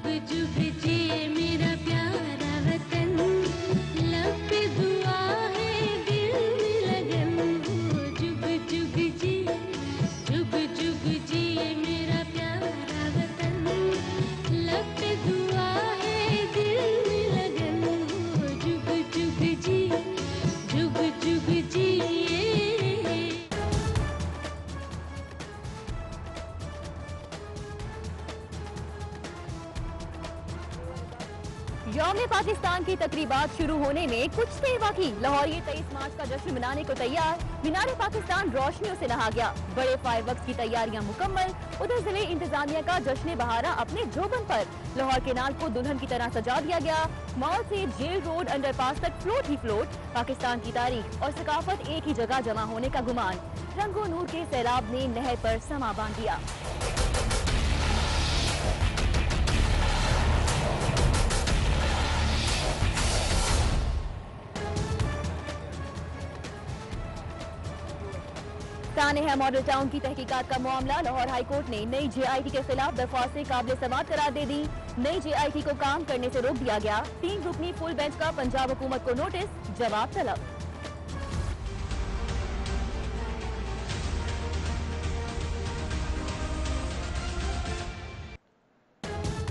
जुग जुग जिए मेरा प्यारा वतन, लब पे दुआ है दिल में लगन। जुग जुग जिए, जुग जुग जिए मेरा प्यारा वतन, लब पे दुआ है दिल में लगन। जुग जुग जिए, जुग जुग जिए। यौम पाकिस्तान की तकरीबात शुरू होने में कुछ देर बाकी। लाहौर ये 23 मार्च का जश्न मनाने को तैयार। मीनार पाकिस्तान रोशनियों से नहा गया। बड़े फायरवर्क्स की तैयारियां मुकम्मल। उधर जिले इंतजामिया का जश्न बहारा अपने जोबन पर। लाहौर केनाल को दुल्हन की तरह सजा दिया गया। मॉल से जेल रोड अंडरपास तक फ्लोट ही फ्लोट। पाकिस्तान की तारीख और सकाफत एक ही जगह जमा होने का गुमान। रंगो नूर के सैलाब ने नहर पर समा बांध दिया। ताने है मॉडल टाउन की तहकीकात का मामला। लाहौर हाई कोर्ट ने नई JIT के खिलाफ दरख्वास्तें काबिल समाअत करार दे दी। नई JIT को काम करने से रोक दिया गया। 3 रुकनी फुल बेंच का पंजाब हुकूमत को नोटिस, जवाब तलब।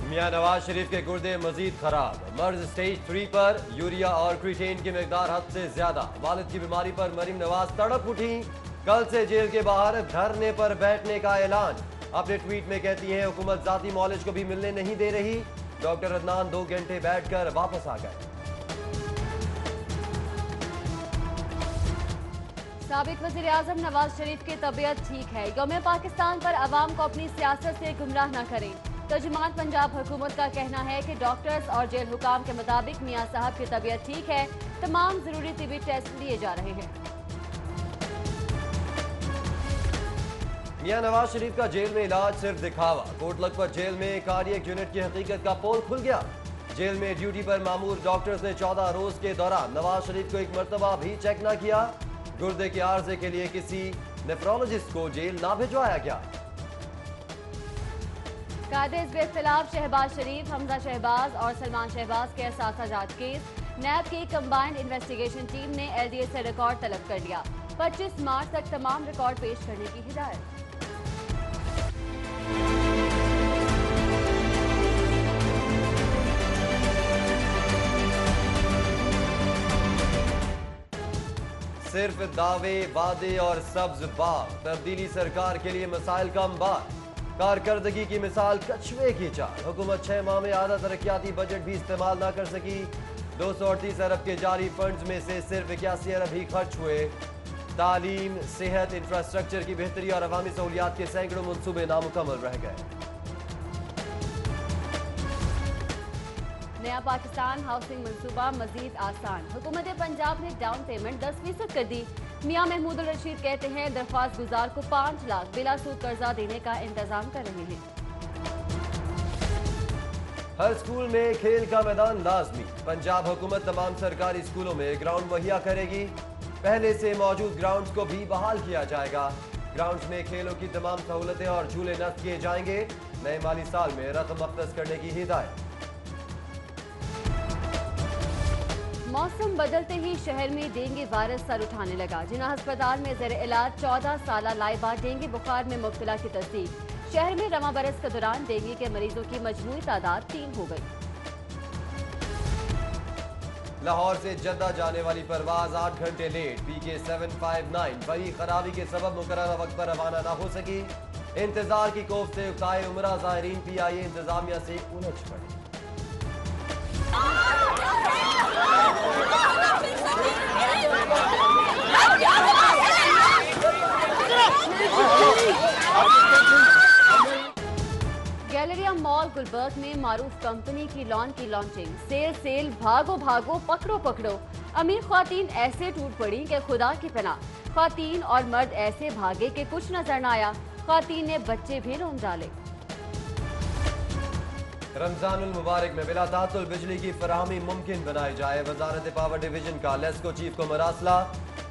मियां नवाज शरीफ के गुर्दे मजीद खराब। मर्ज स्टेज 3 पर। यूरिया और क्रीटेन की मिकदार हद से ज्यादा। वालिद की बीमारी पर मरीम नवाज तड़प उठी। कल से जेल के बाहर धरने पर बैठने का ऐलान। अपने ट्वीट में कहती हैं हुकूमत जाती मॉलेज को भी मिलने नहीं दे रही। डॉक्टर अदनान 2 घंटे बैठकर वापस आ गए। साबिक वज़ीर आज़म नवाज शरीफ की तबीयत ठीक है। यौम पाकिस्तान पर अवाम को अपनी सियासत से गुमराह न करें। तर्जुमान पंजाब हुकूमत का कहना है कि डॉक्टर्स और जेल हुकाम के मुताबिक मियां साहब की तबीयत ठीक है। तमाम जरूरी तिबी टेस्ट लिए जा रहे हैं। मियां नवाज शरीफ का जेल में इलाज सिर्फ दिखावा। कोट लखपत जेल में कार्डियक यूनिट की हकीकत का पोल खुल गया। जेल में ड्यूटी पर मामूर डॉक्टर्स ने 14 रोज के दौरान नवाज शरीफ को एक मरतबा भी चेक न किया। गुर्दे के आर्जे के लिए किसी नेफ्रोलॉजिस्ट को जेल ना भिजवाया गया। कायदे के खिलाफ शहबाज शरीफ, हमजा शहबाज और सलमान शहबाज के एहसास केस। नैब की कंबाइंड इन्वेस्टिगेशन टीम ने LDA से रिकॉर्ड तलब कर लिया। 25 मार्च तक तमाम रिकॉर्ड पेश करने की हिदायत। सिर्फ दावे, वादे और सब्ज बाग। तब्दीली सरकार के लिए मसाइल का अंबार। कारकर्दगी की मिसाल कछुए की चाल। हुकूमत 6 माह में आधा तरक्याती बजट भी इस्तेमाल ना कर सकी। 238 अरब के जारी फंड्स में से सिर्फ 81 अरब ही खर्च हुए। तालीम, सेहत, इंफ्रास्ट्रक्चर की बेहतरी और अवामी सहूलियात के सैकड़ों मंसूबे नामुकम्मल रह गए। नया पाकिस्तान हाउसिंग मंसूबा मजीद आसान। हुकूमत पंजाब ने डाउन पेमेंट 10% कर दी। मियां महमूद रशीद कहते हैं दरख्वास्त गुजार को 5 लाख बिला सूद कर्जा देने का इंतजाम कर रहे हैं। हर स्कूल में खेल का मैदान लाजमी। पंजाब हुकूमत तमाम सरकारी स्कूलों में ग्राउंड मुहैया करेगी। पहले से मौजूद ग्राउंड्स को भी बहाल किया जाएगा। ग्राउंड्स में खेलों की तमाम सहूलतें और झूले नस्ब किए जाएंगे। नए माली साल में रकम अख्तस करने की हिदायत। मौसम बदलते ही शहर में डेंगू वायरस सर उठाने लगा। जिना अस्पताल में ज़ेर इलाज 14 साला लाइबा डेंगू बुखार में मुब्तला की तस्दीक। शहर में रवां बरस के दौरान डेंगू के मरीजों की मजमूई तादाद 3 हो गई। लाहौर से जद्दा जाने वाली परवाज 8 घंटे लेट। PK 759 बड़ी खराबी के सबब मुकर्रर वक्त पर रवाना न हो सकी। इंतजार की कोफ से उकताए उमरा ज़ाहिरीन PIA इंतजामिया से उलझ पड़े। गैलेरिया मॉल गुलबर्ग में मारूफ कंपनी की लॉन की लॉन्चिंग। सेल सेल, भागो भागो, पकड़ो पकड़ो। अमीर ख्वातीन ऐसे टूट पड़ी कि खुदा की पनाह। ख्वातीन और मर्द ऐसे भागे कि कुछ नजर न आया। ख्वातीन ने बच्चे भी रोन डाले। रमजानुल मुबारक में बिला तातुल बिजली की फराहमी मुमकिन बनाई जाए। वजारत पावर डिवीजन का लेस्को चीफ को मरासला।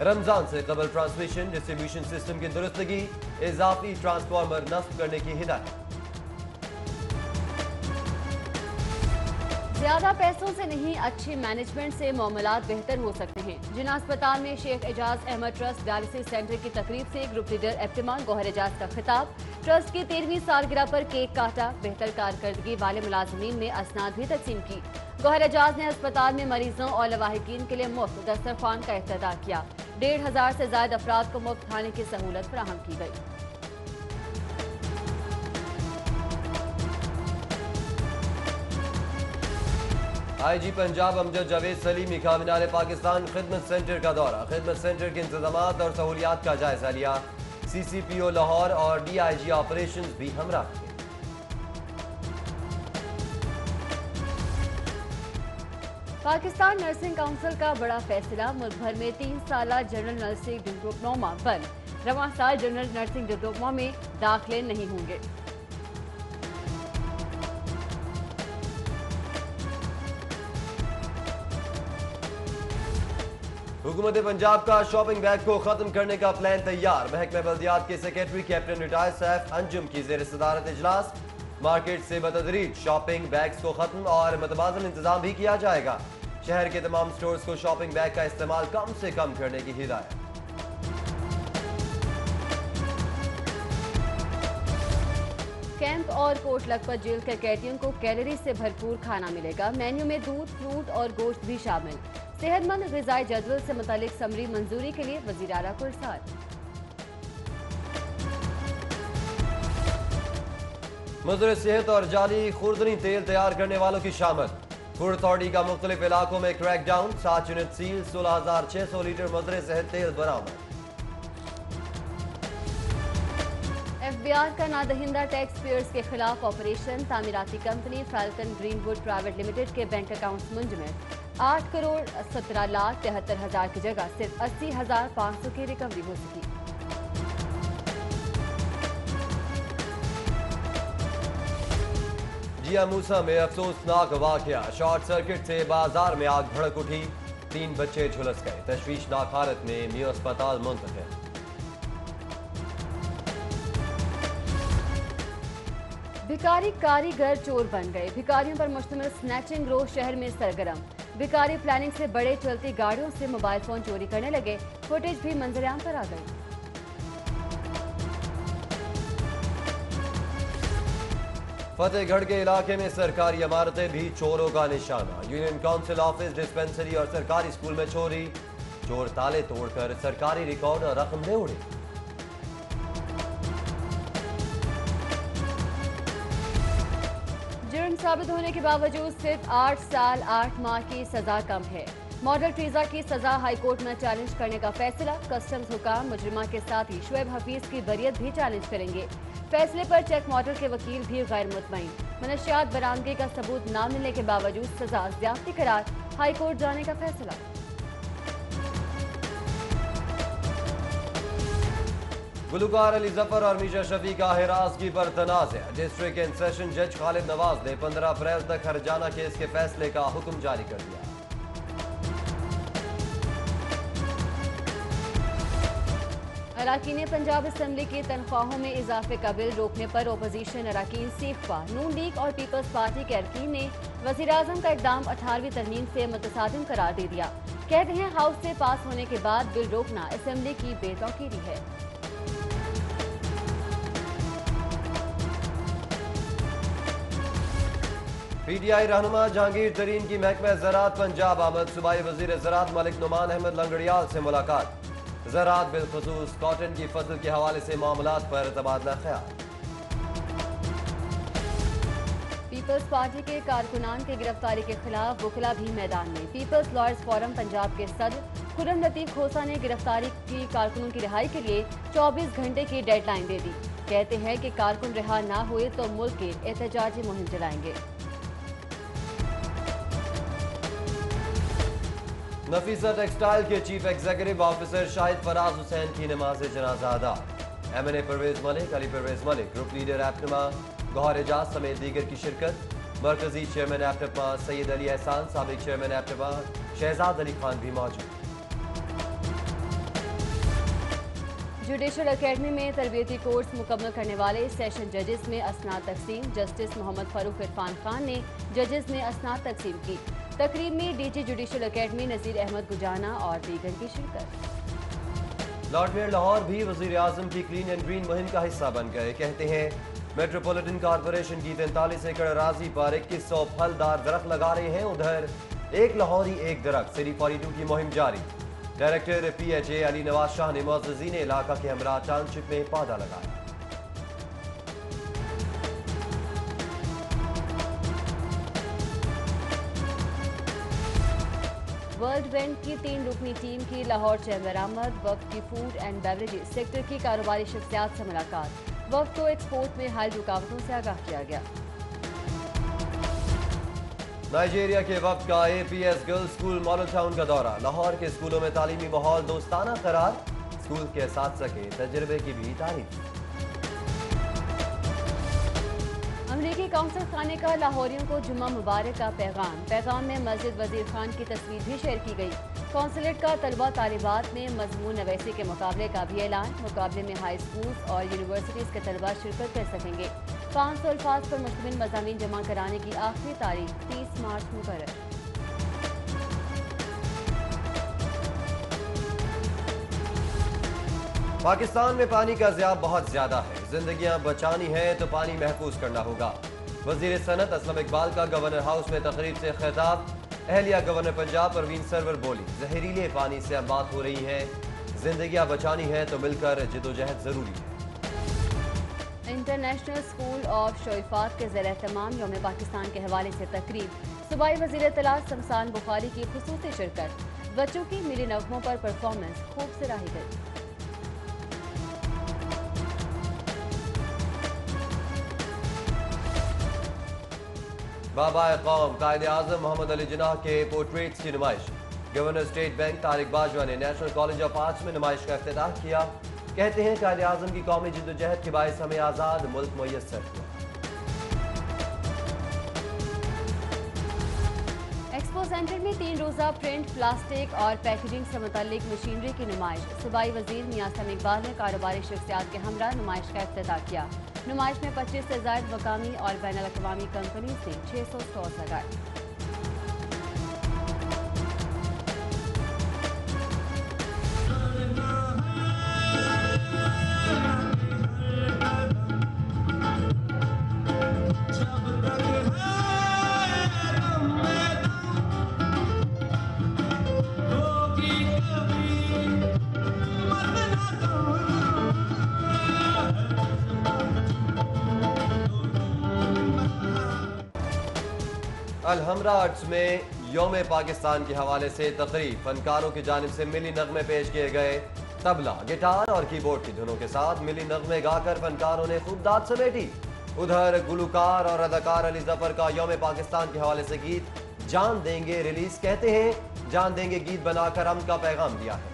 रमजान से कबल ट्रांसमिशन डिस्ट्रीब्यूशन सिस्टम की दुरुस्तगी, इजाफी ट्रांसफार्मर नस्ब करने की हिदायत। ज्यादा पैसों से नहीं, अच्छी मैनेजमेंट से मामलात बेहतर हो सकते हैं। जिना अस्पताल में Sheikh Ejaz Ahmed trust dialysis centre की तकरीब से group leader APTMA Gohar Ejaz का खिताब। ट्रस्ट की 13वीं सालगिरह पर केक काटा। बेहतर कारकर्दगी वाले मुलाजमीन ने असनाद भी तकसीम की। गौहर एजाज ने अस्पताल में मरीजों और लवाहिकीन के लिए मुफ्त दस्तरखान का इफ्तिताह किया। 1500 से ज्यादा अफराद को मुफ्त खाने की सहूलत फराहम की गई। IG पंजाब अमजद जावेद सलीम का मीनार पाकिस्तान खिदमत सेंटर का दौरा। खिदमत सेंटर के इंतजामात और सहूलियात का जायजा लिया। CCPO लाहौर और DIG ऑपरेशंस भी हमरा किए। पाकिस्तान नर्सिंग काउंसिल का बड़ा फैसला। मुल्क भर में 3 साला जनरल नर्सिंग डिप्लोमा बंद। रवां साल जनरल नर्सिंग डिप्लोमा में दाखिले नहीं होंगे। हुकूमत पंजाब का शॉपिंग बैग को खत्म करने का प्लान तैयार। महकमा बल्दियात के secretary captain retired Saif Anjum की जेर सदारत इजलास। मार्केट से बतदरीज शॉपिंग बैग्स को खत्म और मतबादल इंतजाम भी किया जाएगा। शहर के तमाम स्टोर्स को शॉपिंग बैग का इस्तेमाल कम से कम करने की हिदायत। कैंप और कोट लखपत जेल के कैदियों को कैलोरी से भरपूर खाना मिलेगा। मेन्यू में दूध, फ्रूट और गोश्त भी शामिल। सेहतमंद ग़िज़ाई जदवल से मुतालिक समरी मंजूरी के लिए वज़ीर आला को इरसाल। मुद्र सेहत और जाली खुर्दनी तेल तैयार करने वालों की शामल। फूड अथॉरिटी का मुख्तलिफ इलाकों में क्रैकडाउन। 7 unit seal. 16,600 लीटर मुद्र सेहत तेल बरामद। FBI का नादहिंदा टैक्स पेयर्स के खिलाफ ऑपरेशन। तामीराती company Falcon Greenwood private limited के बैंक अकाउंट मुंजमद। 8 करोड़ 17,73,000 की जगह सिर्फ 80,500 की रिकवरी हो सकी। जिया मूसा में अफसोसनाक वाकया। शॉर्ट सर्किट से बाजार में आग भड़क उठी। 3 बच्चे झुलस गए। तशवीशनाक हालत में मियो अस्पताल मुंतकिल। भिकारी कारीगर चोर बन गए। भिकारियों पर मुश्तमिल स्नैचिंग ग्रोह शहर में सरगर्म। भिकारी प्लानिंग से बड़े चलती गाड़ियों से मोबाइल फोन चोरी करने लगे। फुटेज भी मंजरेआम पर आ गई। फतेहगढ़ के इलाके में सरकारी इमारतें भी चोरों का निशाना। यूनियन काउंसिल ऑफिस, डिस्पेंसरी और सरकारी स्कूल में चोरी। चोर ताले तोड़कर सरकारी रिकॉर्ड और रकम ले उड़े। जुर्म साबित होने के बावजूद सिर्फ 8 साल 8 माह की सजा कम है। मॉडल ट्रीजा की सजा हाईकोर्ट में चैलेंज करने का फैसला। कस्टम्स हुकाम मुजरिमा के साथ ही शुएब हफीज की बरियत भी चैलेंज करेंगे। फैसले पर चेक मॉडल के वकील भी गैर मुतमईन। मनशियात बरामदगी का सबूत न मिलने के बावजूद सजा ज्यादती करार। हाईकोर्ट जाने का फैसला। गुलकार अली जफर और मीशा शफी का हिरासगी पर तनाज़ा। डिस्ट्रिक्ट एंड सेशन जज खालिद नवाज ने 15 अप्रैल तक हरजाना केस के फैसले का हुक्म जारी कर दिया। अराकीन पंजाब असम्बली की तनख्वाहों में इजाफे का बिल रोकने पर ओपोजिशन अराकीन सीखवा। नून लीग और पीपल्स पार्टी के अरकीन ने वज़ीर आज़म का इक़दाम 18वीं तरमीम से मुतसादिम करार दे दिया। कहते हैं हाउस से पास होने के बाद बिल रोकना असम्बली की बेतौकीरी है। PTI रहनुमा जहांगीर तरीन की महकमा ज़राअत पंजाब आमद। सूबाई वज़ीर ज़राअत मलिक नुमान अहमद लंगड़ियाल से मुलाकात। ज़राअत बिलखुसूस कॉटन की फसल के हवाले से मामलात पर तबादला ख्याल। पीपल्स पार्टी के कारकुनान की गिरफ्तारी के खिलाफ वकला भी मैदान में। पीपल्स लॉयर्स फोरम पंजाब के सदर खुर्रम लतीफ खोसा ने गिरफ्तारी की कारकुनों की रिहाई के लिए 24 घंटे की डेडलाइन दे दी। कहते हैं कि कारकुन रिहा ना हुए तो मुल्क की एहतजाजी मुहिम चलाएंगे। नफीसा टेक्सटाइल के chief executive officer Shahid Faraz Hussain की नमाज जनाजा अदा। MNA Pervez Malik, Ali Pervez Malik, group leader APTMA Gohar Ejaz समेत दीगर की शिरकत। मरकजी चेयरमैन एप्टमा सैयद अली एहसान, साबिक चेयरमैन एप्टमा शहजाद अली खान भी मौजूद। जुडिशल एकेडमी में तरबियती कोर्स मुकम्मल करने वाले सेशन जजेस में असनाद तकसीम। जस्टिस मोहम्मद फारूक इरफान खान ने जजेस में असनाद तकसीम की। तकरीब में डीजी जुडिशल एकेडमी नज़ीर अहमद गुजाना और दीगर की शिरकत। लॉर्ड मेयर लाहौर भी वज़ीर आज़म की क्लीन एंड ग्रीन मुहिम का हिस्सा बन गए। कहते हैं मेट्रोपॉलिटन कॉरपोरेशन की 43 एकड़ अराजी पर 2100 फलदार दरख्त लगा रहे हैं। उधर एक लाहौरी एक दरख्त सिटी 42 की मुहिम जारी। डायरेक्टर PHA अली नवाज शाह ने मुअज़्ज़िज़ीन इलाका के हमरा टाउनशिप में पौधा लगाया। वर्ल्ड बैंक की 3 रुकनी टीम की लाहौर चैम्बर आमद। वक्त की फूड एंड बेवरेजेस सेक्टर की कारोबारी शख्सियात से मुलाकात। वक्त को एक्सपोर्ट में हाल रुकावटों से आगाह किया गया। नाइजीरिया के वक्त का APS girls school model town का दौरा। लाहौर के स्कूलों में तालीमी माहौल दोस्ताना करार। स्कूल के असातिज़ा के तजर्बे की भी तारीफ। अमरीकी काउंसिल खाने का लाहौरियों को जुम्मा मुबारक का पैगाम में मस्जिद वजीर खान की तस्वीर भी शेयर की गई। कौंसलेट का तलबा तालिबात में मजमून नवैसी के मुकाबले का भी ऐलान। मुकाबले में हाई स्कूल्स और यूनिवर्सिटीज़ के तलबा शिरकत कर सकेंगे। 500 अल्फाज पर मुश्तमिल मज़ामीन जमा कराने की आखिरी तारीख 30 मार्च मुकर्रर। पाकिस्तान में पानी का ज़ियाब बहुत ज्यादा है। जिंदगियां बचानी है तो पानी महफूज करना होगा। वजीर सनत असलम इकबाल का गवर्नर हाउस में तकरीब से खिताब। अहलिया गवर्नर पंजाब परवीन सरवर बोली, जहरीले पानी से अब बात हो रही है। जिंदगियां बचानी है तो मिलकर जिदोजहद जरूरी है। इंटरनेशनल स्कूल ऑफ शोइफात के ज़ेर एहतमाम यौम पाकिस्तान के हवाले से तकरीब। सूबाई वज़ीर इत्तलात शमसान बुखारी की खुसूसी शिरकत। बच्चों की मिली नगमों पर परफॉर्मेंस खूब सराही गई। बाबा कौम कायदे आज़म मोहम्मद अली जिन्नाह के पोर्ट्रेट्स की नुमाइश। Governor state bank Tariq Bajwa ने नेशनल कॉलेज ऑफ आर्ट्स में नुमाइश का इफ्तिताह किया। कहते हैं कायदे आज़म की कौमी जिद्दोजहद के बायस हमें आज़ाद मुल्क मुयस्सर हुआ। एक्सपो सेंटर में 3 रोज़ा प्रिंट, प्लास्टिक और पैकेजिंग से मुतल्लिक मशीनरी की नुमाइश। सूबाई वजीर मियां समी इकबाल ने कारोबारी शख्सियात के हमरा नुमाइश का इफ्तिताह किया। नुमाइश में 25 से ज़ायद मकामी और बैनुल-अक़वामी कंपनी से 600 स्टॉल लगाए। अलहमरा आर्ट्स में यौम पाकिस्तान के हवाले से तकरीब। फनकारों की जानिब से मिली नगमे पेश किए गए। तबला, गिटार और कीबोर्ड की धुनों के साथ मिली नगमे गाकर फनकारों ने खूब दाद समेटी। उधर गुलकार और अदाकार अली जफर का यौम पाकिस्तान के हवाले से गीत जान देंगे रिलीज। कहते हैं जान देंगे गीत बनाकर अमन का पैगाम दिया है।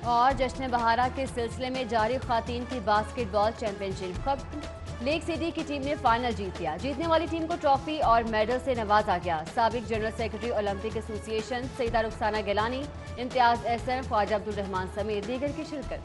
और जश्न बहारा के सिलसिले में जारी खातीन की बास्केटबॉल चैंपियनशिप खत्म। लेक सिटी की टीम ने फाइनल जीत लिया। जीतने वाली टीम को ट्रॉफी और मेडल से नवाजा गया। साबिक general secretary Olympic association Saida Rukhsana Gilani, Imtiaz Ahsan, Khawaja Abdul Rehman समेत दीगर की शिरकत।